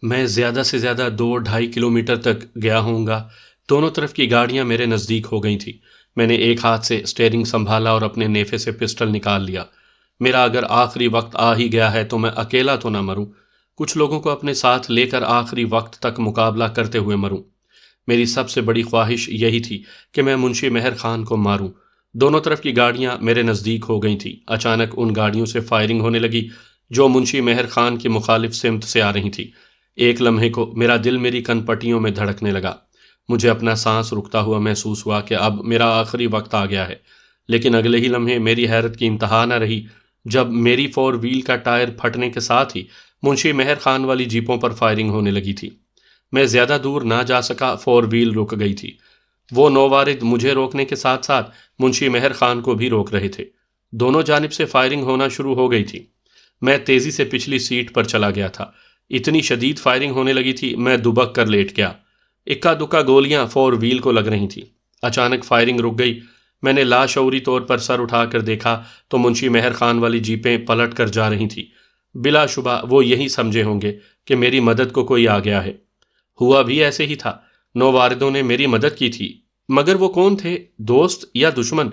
میں زیادہ سے زیادہ 2-2.5 کلومیٹر تک گیا ہوں گا۔ دونوں طرف کی گاڑیاں میرے نزدیک ہو گئی تھیں۔ میں نے ایک ہاتھ سے اسٹیئرنگ سنبھالا اور اپنے نیفے سے پسٹل نکال لیا۔ میرا اگر آخری وقت آ ہی گیا ہے تو میں اکیلا تو نہ مروں، کچھ لوگوں کو اپنے ساتھ لے کر آخری وقت تک مقابلہ کرتے ہوئے مروں۔ میری سب سے بڑی خواہش یہی تھی کہ میں منشی مہر خان کو ماروں۔ دونوں طرف کی گاڑیاں میرے نزدیک ہو گئی تھیں۔ اچانک ان گاڑیوں سے فائرنگ ہونے لگی جو منشی مہر خان کی مخالف سمت سے آ رہی تھی۔ ایک لمحے کو میرا دل میری کن پٹیوں میں دھڑکنے لگا۔ مجھے اپنا سانس رکتا ہوا محسوس ہوا کہ اب میرا آخری وقت آ گیا ہے، لیکن اگلے ہی لمحے میری حیرت کی انتہا نہ رہی جب میری 4 وہیل کا ٹائر پھٹنے کے ساتھ ہی منشی مہر خان والی جیپوں پر فائرنگ ہونے لگی تھی۔ میں زیادہ دور نہ جا سکا، 4 وہیل رک گئی تھی۔ وہ نووارد مجھے روکنے کے ساتھ ساتھ منشی مہر خان کو بھی روک رہے تھے۔ دونوں جانب سے فائرنگ ہونا شروع ہو گئی تھی۔ میں تیزی سے پچھلی سیٹ پر چلا گیا تھا۔ اتنی شدید فائرنگ ہونے لگی تھی میں دبک کر لیٹ گیا۔ اکا دکا گولیاں 4 وہیل کو لگ رہی تھیں۔ اچانک فائرنگ رک گئی۔ میں نے لاشعوری طور پر سر اٹھا کر دیکھا تو منشی مہر خان والی جیپیں پلٹ کر جا رہی تھیں۔ بلا شبہ وہ یہی سمجھے ہوں گے کہ میری مدد کو کوئی آ گیا ہے۔ ہوا بھی ایسے ہی تھا۔ نوواردوں نے میری مدد کی تھی، مگر وہ کون تھے، دوست یا دشمن؟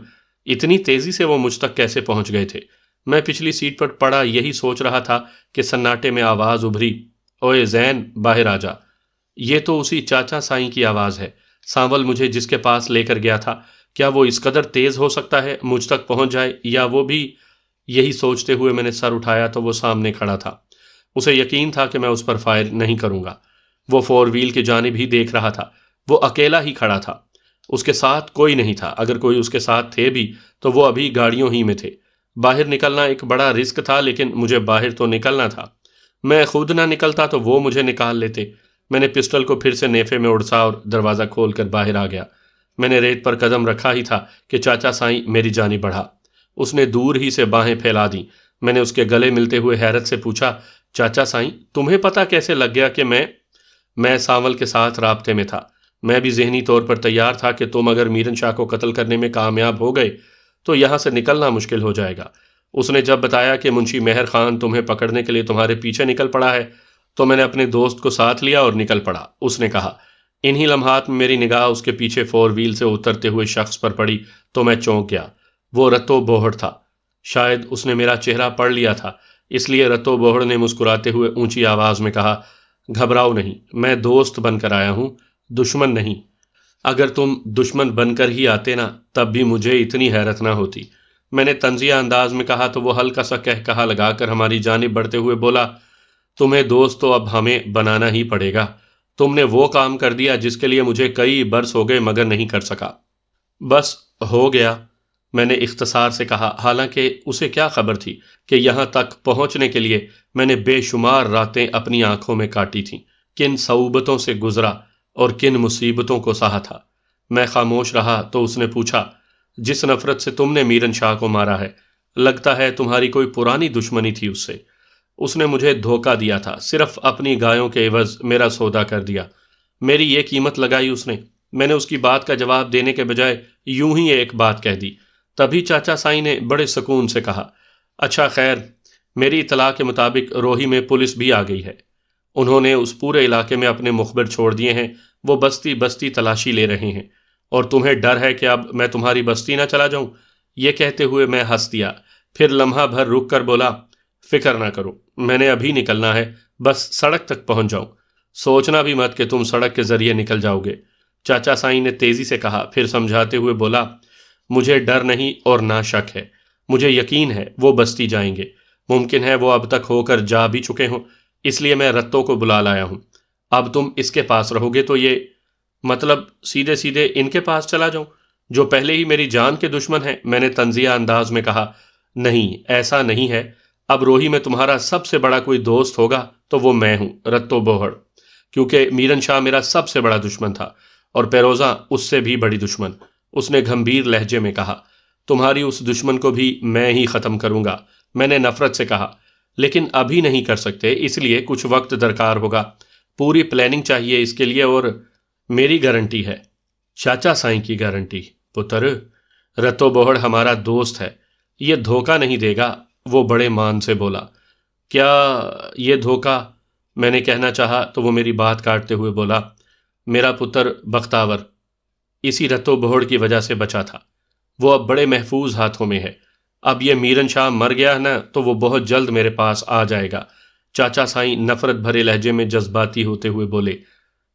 اتنی تیزی سے وہ مجھ تک کیسے پہنچ گئے تھے؟ میں پچھلی سیٹ پر پڑا یہی سوچ رہا تھا کہ سناٹے میں آواز ابھری، اوئے زین باہر آ جا۔ یہ تو اسی چاچا سائیں کی آواز ہے۔ سانول مجھے جس کے پاس لے کر گیا تھا، کیا وہ اس قدر تیز ہو سکتا ہے مجھ تک پہنچ جائے، یا وہ بھی؟ یہی سوچتے ہوئے میں نے سر اٹھایا تو وہ سامنے کھڑا تھا۔ اسے یقین تھا کہ میں اس پر فائر نہیں کروں گا۔ وہ 4 وہیل کی جانب ہی دیکھ رہا تھا۔ وہ اکیلا ہی کھڑا تھا، اس کے ساتھ کوئی نہیں تھا۔ اگر کوئی اس کے ساتھ تھے بھی تو وہ ابھی گاڑیوں ہی میں تھے۔ باہر نکلنا ایک بڑا رسک تھا، لیکن مجھے باہر تو نکلنا تھا۔ میں خود نہ نکلتا تو وہ مجھے نکال لیتے۔ میں نے پسٹل کو پھر سے نیفے میں اڑسا اور دروازہ کھول کر باہر آ گیا۔ میں نے ریت پر قدم رکھا ہی تھا کہ چاچا سائیں میری جانب بڑھا۔ اس نے دور ہی سے باہیں پھیلا دیں۔ میں نے اس کے گلے ملتے ہوئے حیرت سے پوچھا، چاچا سائیں تمہیں پتہ کیسے لگ گیا کہ میں سانول کے ساتھ رابطے میں تھا؟ میں بھی ذہنی طور پر تیار تھا کہ تم اگر میرن شاہ کو قتل کرنے میں کامیاب ہو گئے تو یہاں سے نکلنا مشکل ہو جائے گا۔ اس نے جب بتایا کہ منشی مہر خان تمہیں پکڑنے کے لیے تمہارے پیچھے نکل پڑا ہے تو میں نے اپنے دوست کو ساتھ لیا اور نکل پڑا، اس نے کہا۔ انہی لمحات میں میری نگاہ اس کے پیچھے 4 وہیل سے اترتے ہوئے شخص پر پڑی تو میں چونک گیا۔ وہ رتو بوہڑ تھا۔ شاید اس نے میرا چہرہ پڑھ لیا تھا، اس لیے رتو بوہڑ نے مسکراتے ہوئے اونچی آواز میں کہا، گھبراؤ نہیں، میں دوست بن کر آیا ہوں، دشمن نہیں۔ اگر تم دشمن بن کر ہی آتے نا تب بھی مجھے اتنی حیرت نہ ہوتی۔ میں نے طنزیہ انداز میں کہا تو وہ ہلکا سا کہا لگا کر ہماری جانب بڑھتے ہوئے بولا، تمہیں دوست تو اب ہمیں بنانا ہی پڑے گا۔ تم نے وہ کام کر دیا جس کے لیے مجھے کئی برس ہو گئے مگر نہیں کر سکا۔ بس ہو گیا، میں نے اختصار سے کہا، حالانکہ اسے کیا خبر تھی کہ یہاں تک پہنچنے کے لیے میں نے بے شمار راتیں اپنی آنکھوں میں کاٹی تھیں، کن صعوبتوں سے گزرا اور کن مصیبتوں کو سہا تھا۔ میں خاموش رہا تو اس نے پوچھا، جس نفرت سے تم نے میرن شاہ کو مارا ہے، لگتا ہے تمہاری کوئی پرانی دشمنی تھی اس سے۔ اس نے مجھے دھوکہ دیا تھا، صرف اپنی گایوں کے عوض میرا سودا کر دیا۔ میری یہ قیمت لگائی اس نے۔ میں نے اس کی بات کا جواب دینے کے بجائے یوں ہی ایک بات کہہ دی۔ تبھی چاچا سائیں نے بڑے سکون سے کہا، اچھا خیر، میری اطلاع کے مطابق روہی میں پولیس بھی آ گئی ہے۔ انہوں نے اس پورے علاقے میں اپنے مخبر چھوڑ دیے ہیں، وہ بستی بستی تلاشی لے رہے ہیں، اور تمہیں ڈر ہے کہ اب میں تمہاری بستی نہ چلا جاؤں؟ یہ کہتے ہوئے میں ہنس دیا، پھر لمحہ بھر رک کر بولا، فکر نہ کرو، میں نے ابھی نکلنا ہے، بس سڑک تک پہنچ جاؤں، سوچنا بھی مت کہ تم سڑک کے ذریعے نکل جاؤ گے۔ چاچا سائیں نے تیزی سے کہا، پھر سمجھاتے ہوئے بولا، مجھے ڈر نہیں اور نہ شک ہے، مجھے یقین ہے وہ بستی جائیں گے، ممکن ہے وہ اب تک ہو کر جا بھی چکے ہوں، اس لیے میں رتوں کو بلا لایا ہوں۔ اب تم اس کے پاس رہو گے تو یہ مطلب سیدھے سیدھے ان کے پاس چلا جاؤں جو پہلے ہی میری جان کے دشمن ہیں؟ میں نے طنزیہ انداز میں کہا، نہیں ایسا نہیں ہے، اب روہی میں تمہارا سب سے بڑا کوئی دوست ہوگا تو وہ میں ہوں، رتو بوہڑ، کیونکہ میرن شاہ میرا سب سے بڑا دشمن تھا، اور پیروزہ اس سے بھی بڑی دشمن۔ اس نے گھمبیر لہجے میں کہا، تمہاری اس دشمن کو بھی میں ہی ختم کروں گا۔ میں نے نفرت سے کہا، لیکن ابھی نہیں کر سکتے، اس لیے کچھ وقت درکار ہوگا، پوری پلاننگ چاہیے اس کے لیے، اور میری گارنٹی ہے۔ چاچا سائیں کی گارنٹی؟ پتر، رتو بوہڑ ہمارا دوست ہے، یہ دھوکہ نہیں دے گا، وہ بڑے مان سے بولا۔ کیا یہ دھوکہ؟ میں نے کہنا چاہا تو وہ میری بات کاٹتے ہوئے بولا، میرا پتر بختاور اسی رتو بہڑ کی وجہ سے بچا تھا، وہ اب بڑے محفوظ ہاتھوں میں ہے۔ اب یہ میرن شاہ مر گیا ہے نا تو وہ بہت جلد میرے پاس آ جائے گا۔ چاچا سائیں نفرت بھرے لہجے میں جذباتی ہوتے ہوئے بولے،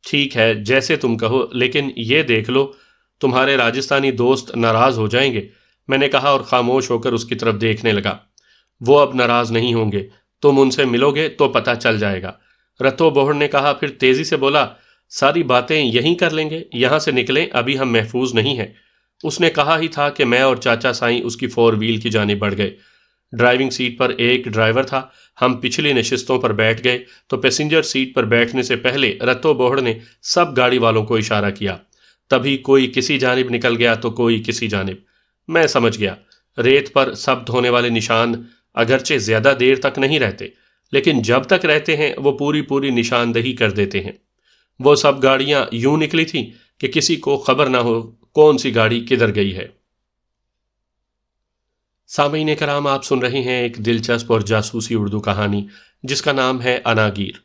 ٹھیک ہے جیسے تم کہو، لیکن یہ دیکھ لو تمہارے راجستھانی دوست ناراض ہو جائیں گے، میں نے کہا اور خاموش ہو کر اس کی طرف دیکھنے لگا۔ وہ اب ناراض نہیں ہوں گے، تم ان سے ملو گے تو پتہ چل جائے گا۔ رتو بہڑ نے کہا، پھر تیزی سے بولا، ساری باتیں یہیں کر لیں گے، یہاں سے نکلیں، ابھی ہم محفوظ نہیں ہیں۔ اس نے کہا ہی تھا کہ میں اور چاچا سائیں اس کی 4 وہیل کی جانب بڑھ گئے۔ ڈرائیونگ سیٹ پر ایک ڈرائیور تھا، ہم پچھلی نشستوں پر بیٹھ گئے تو پیسنجر سیٹ پر بیٹھنے سے پہلے رتو بہڑ نے سب گاڑی والوں کو اشارہ کیا۔ تبھی کوئی کسی جانب نکل گیا تو کوئی کسی جانب۔ میں سمجھ گیا، ریت پر سب دھونے والے نشان اگرچہ زیادہ دیر تک نہیں رہتے، لیکن جب تک رہتے ہیں وہ پوری نشاندہی کر دیتے ہیں۔ وہ سب گاڑیاں یوں نکلی تھیں کہ کسی کو خبر نہ ہو کون سی گاڑی کدھر گئی ہے۔ سامعین کرام، آپ سن رہے ہیں ایک دلچسپ اور جاسوسی اردو کہانی جس کا نام ہے اناگیر۔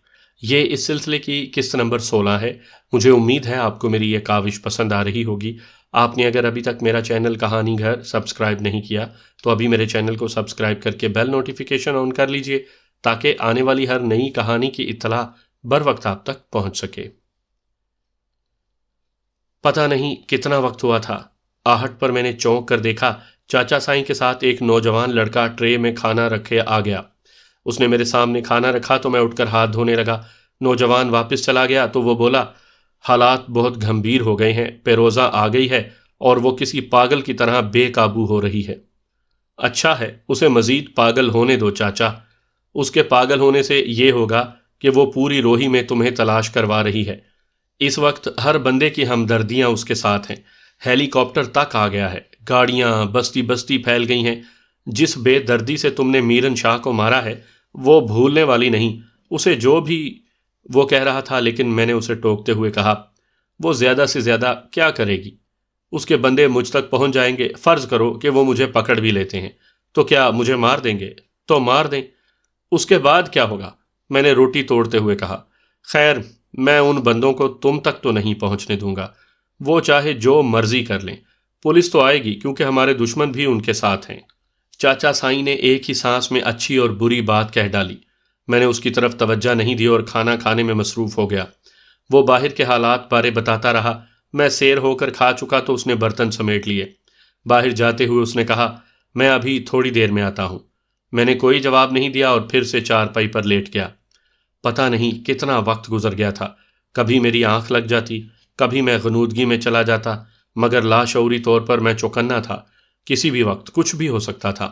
یہ اس سلسلے کی قسط نمبر 16 ہے۔ مجھے امید ہے آپ کو میری یہ کاوش پسند آ رہی ہوگی۔ آپ نے اگر ابھی تک میرا چینل کہانی گھر سبسکرائب نہیں کیا تو ابھی میرے چینل کو سبسکرائب کر کے بیل نوٹیفیکیشن آن کر لیجئے تاکہ آنے والی ہر نئی کہانی کی اطلاع بر وقت آپ تک پہنچ سکے۔ پتہ نہیں کتنا وقت ہوا تھا، آہٹ پر میں نے چونک کر دیکھا، چاچا سائیں کے ساتھ ایک نوجوان لڑکا ٹرے میں کھانا رکھے آ گیا۔ اس نے میرے سامنے کھانا رکھا تو میں اٹھ کر ہاتھ دھونے لگا۔ نوجوان واپس چلا گیا تو وہ بولا، حالات بہت گھمبیر ہو گئے ہیں، پیروزہ آ گئی ہے اور وہ کسی پاگل کی طرح بے قابو ہو رہی ہے۔ اچھا ہے، اسے مزید پاگل ہونے دو چاچا۔ اس کے پاگل ہونے سے یہ ہوگا کہ وہ پوری روہی میں تمہیں تلاش کروا رہی ہے۔ اس وقت ہر بندے کی ہمدردیاں اس کے ساتھ ہیں، ہیلی کاپٹر تک آ گیا ہے، گاڑیاں بستی بستی پھیل گئی ہیں۔ جس بے دردی سے تم نے میرن شاہ کو مارا ہے وہ بھولنے والی نہیں۔ اسے جو بھی وہ کہہ رہا تھا، لیکن میں نے اسے ٹوکتے ہوئے کہا، وہ زیادہ سے زیادہ کیا کرے گی؟ اس کے بندے مجھ تک پہنچ جائیں گے، فرض کرو کہ وہ مجھے پکڑ بھی لیتے ہیں تو کیا مجھے مار دیں گے؟ تو مار دیں، اس کے بعد کیا ہوگا؟ میں نے روٹی توڑتے ہوئے کہا، خیر میں ان بندوں کو تم تک تو نہیں پہنچنے دوں گا، وہ چاہے جو مرضی کر لیں، پولیس تو آئے گی کیونکہ ہمارے دشمن بھی ان کے ساتھ ہیں۔ چاچا سائیں نے ایک ہی سانس میں اچھی اور بری بات کہہ ڈالی۔ میں نے اس کی طرف توجہ نہیں دی اور کھانا کھانے میں مصروف ہو گیا۔ وہ باہر کے حالات بارے بتاتا رہا۔ میں سیر ہو کر کھا چکا تو اس نے برتن سمیٹ لیے۔ باہر جاتے ہوئے اس نے کہا، میں ابھی تھوڑی دیر میں آتا ہوں۔ میں نے کوئی جواب نہیں دیا اور پھر سے چارپائی پر لیٹ گیا۔ پتہ نہیں کتنا وقت گزر گیا تھا، کبھی میری آنکھ لگ جاتی، کبھی میں غنودگی میں چلا جاتا، مگر لاشعوری طور پر میں چوکنا تھا، کسی بھی وقت کچھ بھی ہو سکتا تھا۔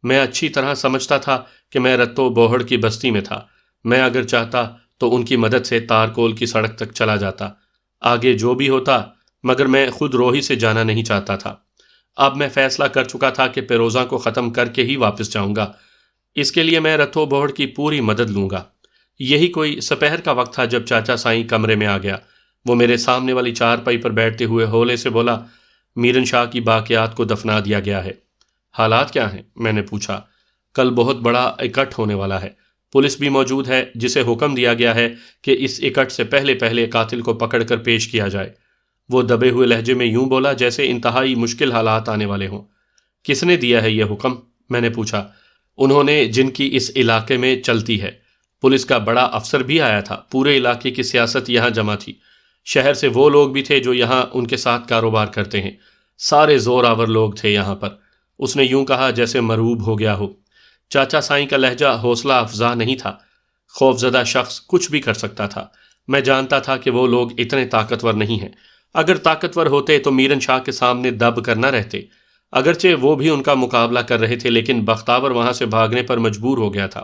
میں اچھی طرح سمجھتا تھا کہ میں رتو بوہڑ کی بستی میں تھا، میں اگر چاہتا تو ان کی مدد سے تارکول کی سڑک تک چلا جاتا، آگے جو بھی ہوتا، مگر میں خود روہی سے جانا نہیں چاہتا تھا۔ اب میں فیصلہ کر چکا تھا کہ پیروزہ کو ختم کر کے ہی واپس جاؤں گا۔ اس کے لیے میں رتو بوہڑ کی پوری مدد لوں گا۔ یہی کوئی سپہر کا وقت تھا جب چاچا سائیں کمرے میں آ گیا۔ وہ میرے سامنے والی چارپائی پر بیٹھتے ہوئے ہولے سے بولا، میرن شاہ کی باقیات کو دفنا دیا گیا ہے۔ حالات کیا ہیں؟ میں نے پوچھا۔ کل بہت بڑا اکٹھ ہونے والا ہے، پولیس بھی موجود ہے جسے حکم دیا گیا ہے کہ اس اکٹھ سے پہلے قاتل کو پکڑ کر پیش کیا جائے۔ وہ دبے ہوئے لہجے میں یوں بولا جیسے انتہائی مشکل حالات آنے والے ہوں۔ کس نے دیا ہے یہ حکم؟ میں نے پوچھا۔ انہوں نے جن کی اس علاقے میں چلتی ہے۔ پولیس کا بڑا افسر بھی آیا تھا، پورے علاقے کی سیاست یہاں جمع تھی، شہر سے وہ لوگ بھی تھے جو یہاں ان کے ساتھ کاروبار کرتے ہیں، سارے زور آور لوگ تھے یہاں پر۔ اس نے یوں کہا جیسے مرعوب ہو گیا ہو۔ چاچا سائیں کا لہجہ حوصلہ افزا نہیں تھا۔ خوفزدہ شخص کچھ بھی کر سکتا تھا۔ میں جانتا تھا کہ وہ لوگ اتنے طاقتور نہیں ہیں، اگر طاقتور ہوتے تو میرن شاہ کے سامنے دب کر نہ رہتے۔ اگرچہ وہ بھی ان کا مقابلہ کر رہے تھے، لیکن بختاور وہاں سے بھاگنے پر مجبور ہو گیا تھا۔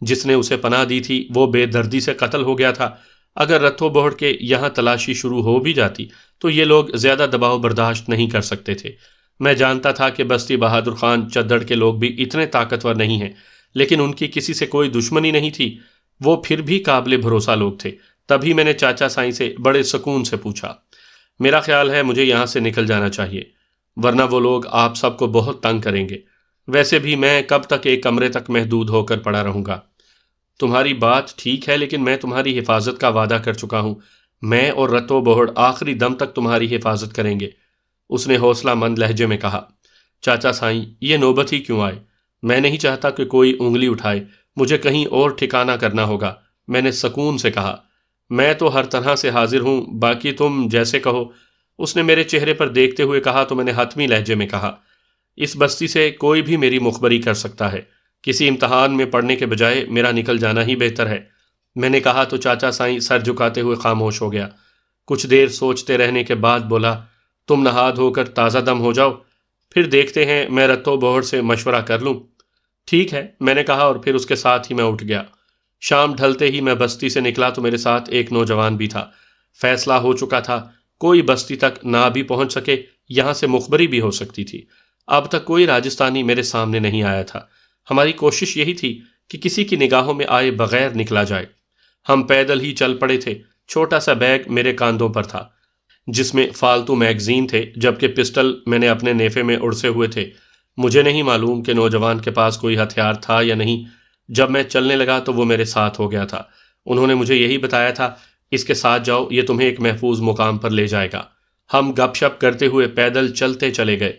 جس نے اسے پناہ دی تھی وہ بے دردی سے قتل ہو گیا تھا۔ اگر رتھو بوہڑ کے یہاں تلاشی شروع ہو بھی جاتی تو یہ لوگ زیادہ دباؤ برداشت نہیں کر سکتے تھے۔ میں جانتا تھا کہ بستی بہادر خان چدڑ کے لوگ بھی اتنے طاقتور نہیں ہیں، لیکن ان کی کسی سے کوئی دشمنی نہیں تھی، وہ پھر بھی قابل بھروسہ لوگ تھے۔ تبھی میں نے چاچا سائیں سے بڑے سکون سے پوچھا، میرا خیال ہے مجھے یہاں سے نکل جانا چاہیے، ورنہ وہ لوگ آپ سب کو بہت تنگ کریں گے۔ ویسے بھی میں کب تک ایک کمرے تک محدود ہو کر پڑا رہوں گا؟ تمہاری بات ٹھیک ہے، لیکن میں تمہاری حفاظت کا وعدہ کر چکا ہوں. میں اور رتو بہڑ آخری دم تک تمہاری حفاظت کریں گے، اس نے حوصلہ مند لہجے میں کہا. چاچا سائیں، یہ نوبت ہی کیوں آئے؟ میں نہیں چاہتا کہ کوئی انگلی اٹھائے، مجھے کہیں اور ٹھکانہ کرنا ہوگا، میں نے سکون سے کہا. میں تو ہر طرح سے حاضر ہوں، باقی تم جیسے کہو، اس نے میرے چہرے پر دیکھتے ہوئے کہا تو میں نے حتمی لہجے میں کہا. اس بستی سے کوئی بھی میری مخبری کر سکتا ہے، کسی امتحان میں پڑھنے کے بجائے میرا نکل جانا ہی بہتر ہے. میں نے کہا تو چاچا سائیں سر جھکاتے ہوئے خاموش ہو گیا. کچھ دیر سوچتے رہنے کے بعد بولا، تم نہا دھو کر تازہ دم ہو جاؤ، پھر دیکھتے ہیں، میں رتو بہڑ سے مشورہ کر لوں. ٹھیک ہے، میں نے کہا، اور پھر اس کے ساتھ ہی میں اٹھ گیا. شام ڈھلتے ہی میں بستی سے نکلا تو میرے ساتھ ایک نوجوان بھی تھا. فیصلہ ہو چکا تھا، کوئی بستی تک نہ بھی پہنچ سکے، یہاں سے مخبری بھی ہو سکتی تھی. اب تک کوئی راجستانی میرے سامنے نہیں آیا تھا. ہماری کوشش یہی تھی کہ کسی کی نگاہوں میں آئے بغیر نکلا جائے. ہم پیدل ہی چل پڑے تھے. چھوٹا سا بیگ میرے کاندھوں پر تھا جس میں فالتو میگزین تھے، جبکہ پسٹل میں نے اپنے نیفے میں اڑسے ہوئے تھے. مجھے نہیں معلوم کہ نوجوان کے پاس کوئی ہتھیار تھا یا نہیں. جب میں چلنے لگا تو وہ میرے ساتھ ہو گیا تھا. انہوں نے مجھے یہی بتایا تھا، اس کے ساتھ جاؤ، یہ تمہیں ایک محفوظ مقام پر لے جائے گا. ہم گپ شپ کرتے ہوئے پیدل چلتے چلے گئے.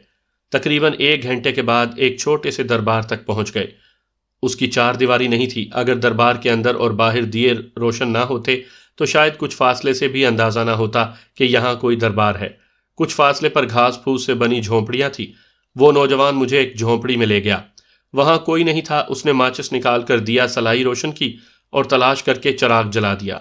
تقریباً 1 گھنٹے کے بعد ایک چھوٹے سے دربار تک پہنچ گئے. اس کی چار دیواری نہیں تھی. اگر دربار کے اندر اور باہر دیے روشن نہ ہوتے تو شاید کچھ فاصلے سے بھی اندازہ نہ ہوتا کہ یہاں کوئی دربار ہے. کچھ فاصلے پر گھاس پھوس سے بنی جھونپڑیاں تھیں. وہ نوجوان مجھے ایک جھونپڑی میں لے گیا. وہاں کوئی نہیں تھا. اس نے ماچس نکال کر دیا سلائی روشن کی اور تلاش کر کے چراغ جلا دیا.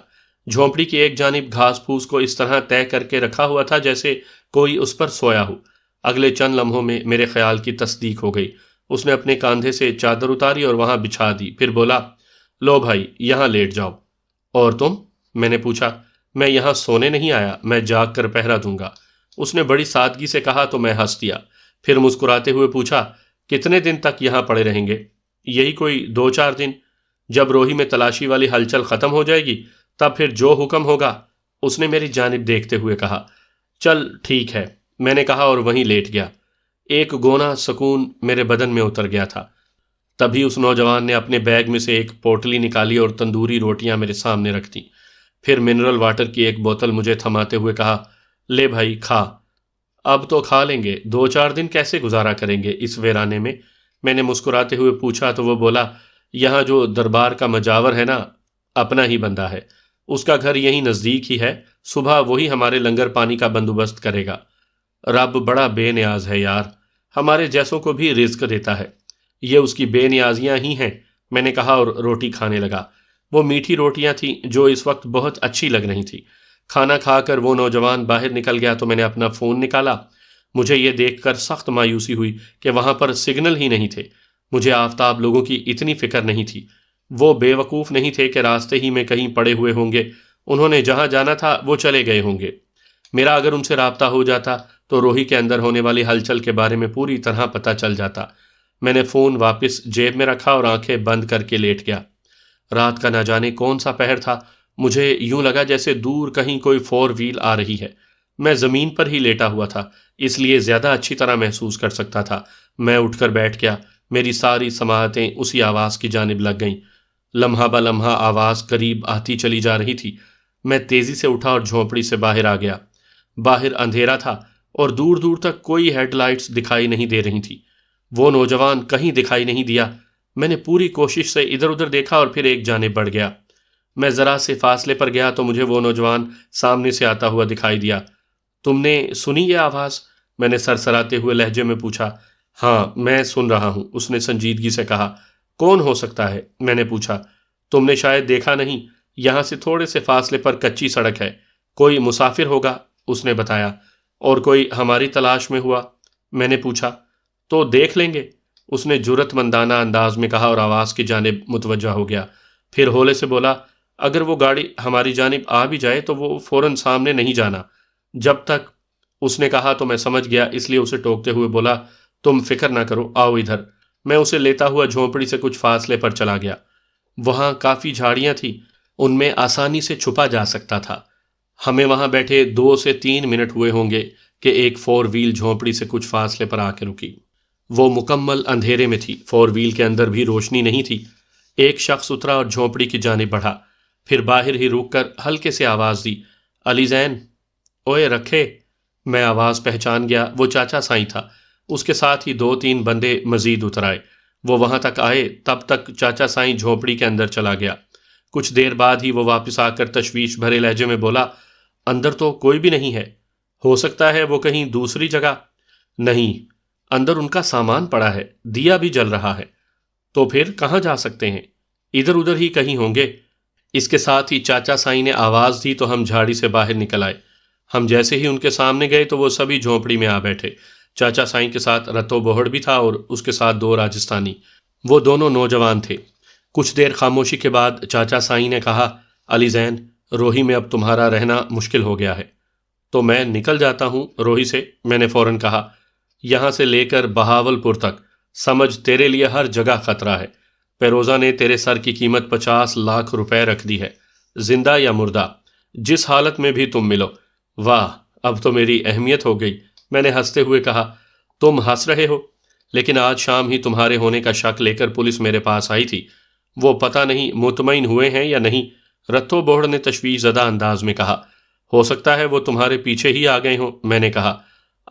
جھونپڑی کی ایک جانب گھاس پھوس کو اس طرح طے کر کے رکھا ہوا تھا جیسے کوئی اس پر سویا ہو. اگلے چند لمحوں میں میرے خیال کی تصدیق ہو گئی. اس نے اپنے کاندھے سے چادر اتاری اور وہاں بچھا دی، پھر بولا، لو بھائی، یہاں لیٹ جاؤ. اور تم؟ میں نے پوچھا. میں یہاں سونے نہیں آیا، میں جاگ کر پہرا دوں گا، اس نے بڑی سادگی سے کہا تو میں ہنس دیا. پھر مسکراتے ہوئے پوچھا، کتنے دن تک یہاں پڑے رہیں گے؟ یہی کوئی 2-4 دن. جب روہی میں تلاشی والی ہلچل ختم ہو جائے گی تب پھر جو حکم ہوگا، اس نے میری جانب دیکھتے ہوئے کہا. چل ٹھیک ہے، میں نے کہا اور وہیں لیٹ گیا. ایک گونا سکون میرے بدن میں اتر گیا تھا. تبھی اس نوجوان نے اپنے بیگ میں سے ایک پوٹلی نکالی اور تندوری روٹیاں میرے سامنے رکھ دیں. پھر منرل واٹر کی ایک بوتل مجھے تھماتے ہوئے کہا، لے بھائی کھا. اب تو کھا لیں گے، 2-4 دن کیسے گزارا کریں گے اس ویرانے میں؟ میں نے مسکراتے ہوئے پوچھا تو وہ بولا، یہاں جو دربار کا مجاور ہے نا، اپنا ہی بندہ ہے، اس کا گھر یہیں نزدیک ہی ہے، صبح وہی ہمارے لنگر پانی کا بندوبست کرے گا. رب بڑا بے نیاز ہے یار، ہمارے جیسوں کو بھی رزق دیتا ہے، یہ اس کی بے نیازیاں ہی ہیں، میں نے کہا اور روٹی کھانے لگا. وہ میٹھی روٹیاں تھیں جو اس وقت بہت اچھی لگ رہی تھیں. کھانا کھا کر وہ نوجوان باہر نکل گیا تو میں نے اپنا فون نکالا. مجھے یہ دیکھ کر سخت مایوسی ہوئی کہ وہاں پر سگنل ہی نہیں تھے. مجھے آفتاب لوگوں کی اتنی فکر نہیں تھی. وہ بے وقوف نہیں تھے کہ راستے ہی میں کہیں پڑے ہوئے ہوں گے. انہوں نے جہاں جانا تھا وہ چلے گئے ہوں گے. میرا اگر ان سے رابطہ ہو جاتا تو روہی کے اندر ہونے والی ہلچل کے بارے میں پوری طرح پتہ چل جاتا. میں نے فون واپس جیب میں رکھا اور آنکھیں بند کر کے لیٹ گیا. رات کا نہ جانے کون سا پہر تھا. مجھے یوں لگا جیسے دور کہیں کوئی 4 وہیل آ رہی ہے. میں زمین پر ہی لیٹا ہوا تھا، اس لیے زیادہ اچھی طرح محسوس کر سکتا تھا. میں اٹھ کر بیٹھ گیا. میری ساری سماعتیں اسی آواز کی جانب لگ گئیں. لمحہ بہ لمحہ آواز قریب آتی چلی جا رہی تھی. میں تیزی سے اٹھا اور جھونپڑی سے باہر آ گیا. باہر اندھیرا تھا اور دور دور تک کوئی ہیڈ لائٹس دکھائی نہیں دے رہی تھی. وہ نوجوان کہیں دکھائی نہیں دیا. میں نے پوری کوشش سے ادھر ادھر دیکھا اور پھر ایک جانب بڑھ گیا. میں ذرا سے فاصلے پر گیا تو مجھے وہ نوجوان سامنے سے آتا ہوا دکھائی دیا. تم نے سنی یہ آواز؟ میں نے سرسراتے ہوئے لہجے میں پوچھا. ہاں میں سن رہا ہوں، اس نے سنجیدگی سے کہا. کون ہو سکتا ہے؟ میں نے پوچھا. تم نے شاید دیکھا نہیں، یہاں سے تھوڑے سے فاصلے پر کچی سڑک ہے، کوئی مسافر ہوگا، اس نے بتایا. اور کوئی ہماری تلاش میں ہوا؟ میں نے پوچھا. تو دیکھ لیں گے، اس نے جرأت مندانہ انداز میں کہا اور آواز کی جانب متوجہ ہو گیا. پھر ہولے سے بولا، اگر وہ گاڑی ہماری جانب آ بھی جائے تو وہ فوراً سامنے نہیں جانا جب تک. اس نے کہا تو میں سمجھ گیا، اس لیے اسے ٹوکتے ہوئے بولا، تم فکر نہ کرو، آؤ ادھر. میں اسے لیتا ہوا جھونپڑی سے کچھ فاصلے پر چلا گیا. وہاں کافی جھاڑیاں تھیں، ان میں آسانی سے چھپا جا سکتا تھا. ہمیں وہاں بیٹھے 2 سے 3 منٹ ہوئے ہوں گے کہ ایک 4 وہیل جھونپڑی سے کچھ فاصلے پر آ کے رکی. وہ مکمل اندھیرے میں تھی، 4 وہیل کے اندر بھی روشنی نہیں تھی. ایک شخص اترا اور جھونپڑی کی جانب بڑھا، پھر باہر ہی رک کر ہلکے سے آواز دی، علی زین، اوئے رکھے۔ میں آواز پہچان گیا، وہ چاچا سائیں تھا۔ اس کے ساتھ ہی 2-3 بندے مزید اتر آئے۔ وہ وہاں تک آئے، تب تک چاچا سائیں جھونپڑی کے اندر چلا گیا۔ کچھ دیر بعد ہی وہ واپس آ کر تشویش بھرے لہجے میں بولا، اندر تو کوئی بھی نہیں ہے، ہو سکتا ہے وہ کہیں دوسری جگہ۔ نہیں، اندر ان کا سامان پڑا ہے، دیا بھی جل رہا ہے۔ تو پھر کہاں جا سکتے ہیں؟ ادھر ادھر ہی کہیں ہوں گے۔ اس کے ساتھ ہی چاچا سائیں نے آواز دی تو ہم جھاڑی سے باہر نکل آئے۔ ہم جیسے ہی ان کے سامنے گئے تو وہ سبھی جھونپڑی میں آ بیٹھے۔ چاچا سائیں کے ساتھ رتو بوہڑ بھی تھا اور اس کے ساتھ 2 راجستھانی۔ وہ دونوں نوجوان تھے۔ کچھ دیر خاموشی کے بعد چاچا سائیں نے کہا، علی زین، روہی میں اب تمہارا رہنا مشکل ہو گیا ہے۔ تو میں نکل جاتا ہوں روہی سے، میں نے فوراً کہا۔ یہاں سے لے کر بہاولپور تک، سمجھ تیرے لیے ہر جگہ خطرہ ہے۔ پیروزہ نے تیرے سر کی قیمت 50 لاکھ روپے رکھ دی ہے، زندہ یا مردہ، جس حالت میں بھی تم ملو۔ واہ، اب تو میری اہمیت ہو گئی، میں نے ہنستے ہوئے کہا۔ تم ہنس رہے ہو؟ لیکن آج شام ہی تمہارے ہونے کا شک لے کر پولیس میرے پاس آئی تھی۔ وہ پتہ نہیں مطمئن ہوئے ہیں یا نہیں، رتو بوہڑ نے تشویش زدہ انداز میں کہا۔ ہو سکتا ہے وہ تمہارے پیچھے ہی آ گئے ہوں، میں نے کہا۔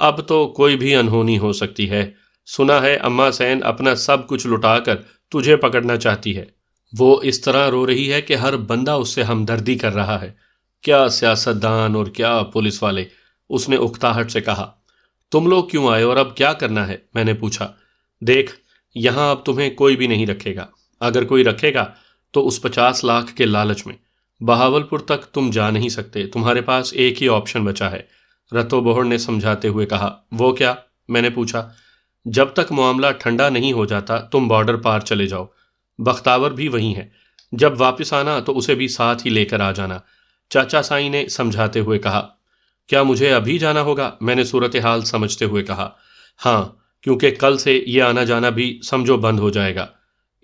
اب تو کوئی بھی انہونی ہو سکتی ہے۔ سنا ہے اماں سین اپنا سب کچھ لٹا کر تجھے پکڑنا چاہتی ہے۔ وہ اس طرح رو رہی ہے کہ ہر بندہ اس سے ہمدردی کر رہا ہے۔ کیا سیاستدان اور کیا پولیس والے، اس نے اکتاہٹ سے کہا۔ تم لوگ کیوں آئے اور اب کیا کرنا ہے؟ میں نے پوچھا۔ دیکھ، یہاں اب تمہیں کوئی بھی نہیں رکھے گا، اگر کوئی رکھے گا تو اس 50 لاکھ کے لالچ میں۔ بہاولپور تک تم جا نہیں سکتے، تمہارے پاس ایک ہی آپشن بچا ہے، رتو بوہڑ نے سمجھاتے ہوئے کہا۔ وہ کیا؟ میں نے پوچھا۔ جب تک معاملہ ٹھنڈا نہیں ہو جاتا تم بارڈر پار چلے جاؤ، بختاور بھی وہیں ہے، جب واپس آنا تو اسے بھی ساتھ ہی لے کر آ جانا، چاچا سائیں نے سمجھاتے ہوئے کہا۔ کیا مجھے ابھی جانا ہوگا؟ میں نے صورتحال سمجھتے ہوئے کہا۔ ہاں، کیونکہ کل سے یہ آنا جانا بھی سمجھو بند ہو جائے گا۔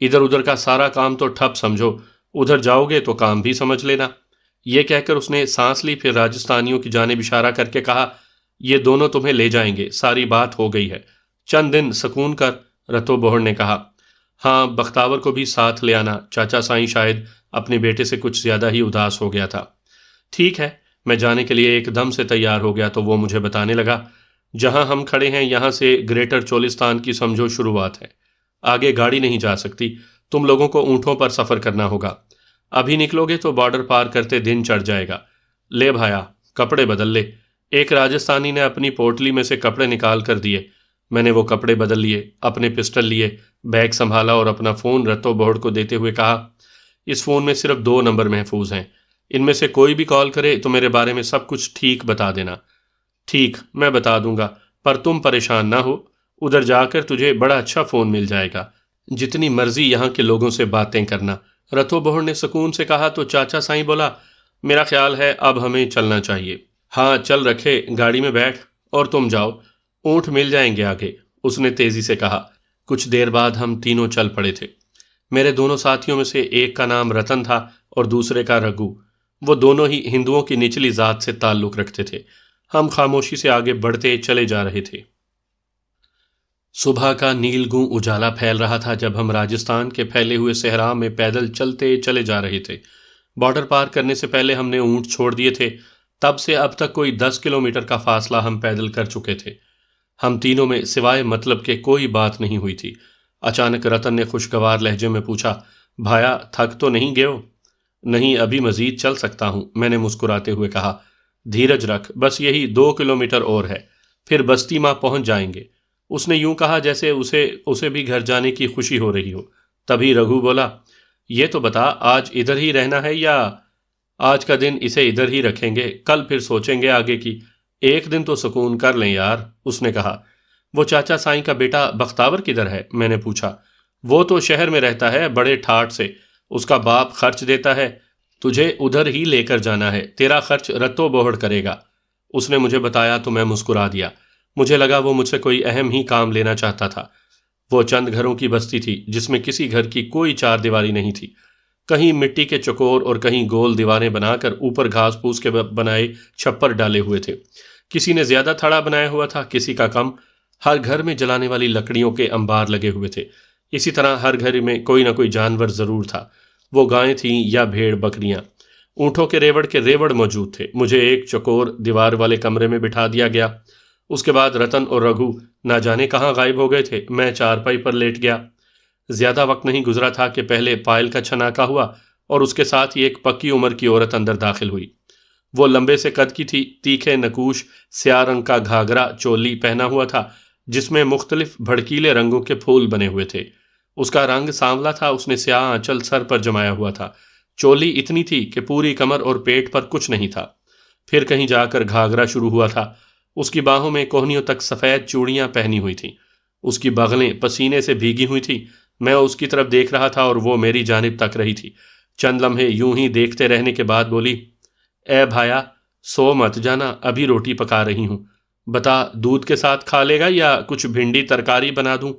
ادھر ادھر کا سارا کام تو ٹھپ سمجھو، ادھر جاؤ گے تو کام بھی سمجھ لینا۔ یہ کہہ کر اس نے سانس لی، پھر راجستھانیوں کی جانب اشارہ کر کے کہا، یہ دونوں تمہیں لے جائیں گے، ساری بات ہو گئی ہے، چند دن سکون کر۔ رتو بوہڑ نے کہا۔ ہاں، بختاور کو بھی ساتھ لے آنا۔ چاچا سائیں شاید اپنے بیٹے سے کچھ زیادہ ہی اداس ہو گیا تھا۔ ٹھیک ہے، میں جانے کے لیے ایک دم سے تیار ہو گیا تو وہ مجھے بتانے لگا، جہاں ہم کھڑے ہیں یہاں سے گریٹر چولستان کی سمجھو شروعات ہے، آگے گاڑی نہیں جا سکتی، تم لوگوں کو اونٹوں پر سفر کرنا ہوگا۔ ابھی نکلو گے تو بارڈر پار کرتے دن چڑھ جائے گا۔ لے بھایا، کپڑے بدل لے۔ ایک راجستھانی نے اپنی پوٹلی میں سے کپڑے نکال کر دیے۔ میں نے وہ کپڑے بدل لیے، اپنے پسٹل لیے، بیگ سنبھالا اور اپنا فون رتو بوہڑ کو دیتے ہوئے کہا، اس فون میں صرف 2 نمبر محفوظ ہیں، ان میں سے کوئی بھی کال کرے تو میرے بارے میں سب کچھ ٹھیک بتا دینا۔ ٹھیک، میں بتا دوں گا، پر تم پریشان نہ ہو، ادھر جا کر تجھے بڑا اچھا فون مل جائے گا، جتنی مرضی یہاں کے لوگوں سے باتیں کرنا۔ رتو بوہڑ نے سکون سے کہا تو چاچا سائیں بولا، میرا خیال ہے اب ہمیں چلنا چاہیے۔ ہاں چل رکھے، گاڑی میں بیٹھ اور تم جاؤ، اونٹ مل جائیں گے آگے، اس نے تیزی سے کہا۔ کچھ دیر بعد ہم تینوں چل پڑے تھے۔ میرے دونوں ساتھیوں میں سے ایک کا نام رتن تھا اور دوسرے کا رگو۔ وہ دونوں ہی ہندوؤں کی نچلی ذات سے تعلق رکھتے تھے۔ ہم خاموشی سے آگے بڑھتے چلے جا رہے تھے۔ صبح کا نیل گوں اجالا پھیل رہا تھا جب ہم راجستھان کے پھیلے ہوئے صحرا میں پیدل چلتے چلے جا رہے تھے۔ بارڈر پار کرنے سے پہلے ہم نے اونٹ چھوڑ دیے تھے، تب سے اب تک کوئی 10 کلومیٹر کا فاصلہ ہم پیدل کر چکے تھے۔ ہم تینوں میں سوائے مطلب کے کوئی بات نہیں ہوئی تھی۔ اچانک رتن نے خوشگوار لہجے میں پوچھا، بھایا تھک تو نہیں گئے ہو؟ نہیں، ابھی مزید چل سکتا ہوں، میں نے مسکراتے ہوئے کہا۔ دھیرج رکھ، بس یہی 2 کلومیٹر اور ہے، پھر بستی ماں پہنچ جائیں گے، اس نے یوں کہا جیسے اسے بھی گھر جانے کی خوشی ہو رہی ہو۔ تبھی رگو بولا، یہ تو بتا، آج ادھر ہی رہنا ہے یا آج کا دن اسے ادھر ہی رکھیں گے، کل پھر سوچیں گے آگے کی، ایک دن تو سکون کر لیں یار، اس نے کہا۔ وہ چاچا سائیں کا بیٹا بختاور کدھر ہے؟ میں نے پوچھا۔ وہ تو شہر میں رہتا ہے، بڑے ٹھاٹ سے، اس کا باپ خرچ دیتا ہے، تجھے ادھر ہی لے کر جانا ہے، تیرا خرچ رتو بوہڑ کرے گا، اس نے مجھے بتایا تو میں مسکرا دیا۔ مجھے لگا وہ مجھ سے کوئی اہم ہی کام لینا چاہتا تھا۔ وہ چند گھروں کی بستی تھی جس میں کسی گھر کی کوئی 4 دیواری نہیں تھی، کہیں مٹی کے چکور اور کہیں گول دیواریں بنا کر اوپر گھاس پھوس کے بنائے چھپر ڈالے ہوئے تھے، کسی نے زیادہ تھڑا بنایا ہوا تھا، کسی کا کم۔ ہر گھر میں جلانے والی لکڑیوں کے انبار لگے ہوئے تھے، اسی طرح ہر گھر میں کوئی نہ کوئی جانور ضرور تھا، وہ گائیں تھیں یا بھیڑ بکریاں۔ اونٹوں کے ریوڑ موجود تھے۔ مجھے ایک چوکور دیوار والے کمرے میں بٹھا دیا گیا۔ اس کے بعد رتن اور رگھو نہ جانے کہاں غائب ہو گئے تھے۔ میں چارپائی پر لیٹ گیا۔ زیادہ وقت نہیں گزرا تھا کہ پہلے پائل کا چھناکا ہوا اور اس کے ساتھ ہی ایک پکی عمر کی عورت اندر داخل ہوئی۔ وہ لمبے سے قد کی تھی، تیکھے نکوش سیاہ رنگ کا گھاگرا چولی پہنا ہوا تھا جس میں مختلف بھڑکیلے رنگوں کے پھول بنے ہوئے تھے۔ اس کا رنگ سانولا تھا، اس نے سیاہ آنچل سر پر جمایا ہوا تھا۔ چولی اتنی تھی کہ پوری کمر اور پیٹ پر کچھ نہیں تھا۔ پھر کہیں جا کر گھاگرا شروع ہوا تھا۔ اس کی باہوں میں کوہنیوں تک سفید چوڑیاں پہنی ہوئی تھیں۔ اس کی بغلیں پسینے سے بھیگی ہوئی تھیں۔ میں اس کی طرف دیکھ رہا تھا اور وہ میری جانب تک رہی تھی۔ چند لمحے یوں ہی دیکھتے رہنے کے بعد بولی، اے بھایا، سو مت جانا، ابھی روٹی پکا رہی ہوں، بتا دودھ کے ساتھ کھا لے گا یا کچھ بھنڈی ترکاری بنا دوں؟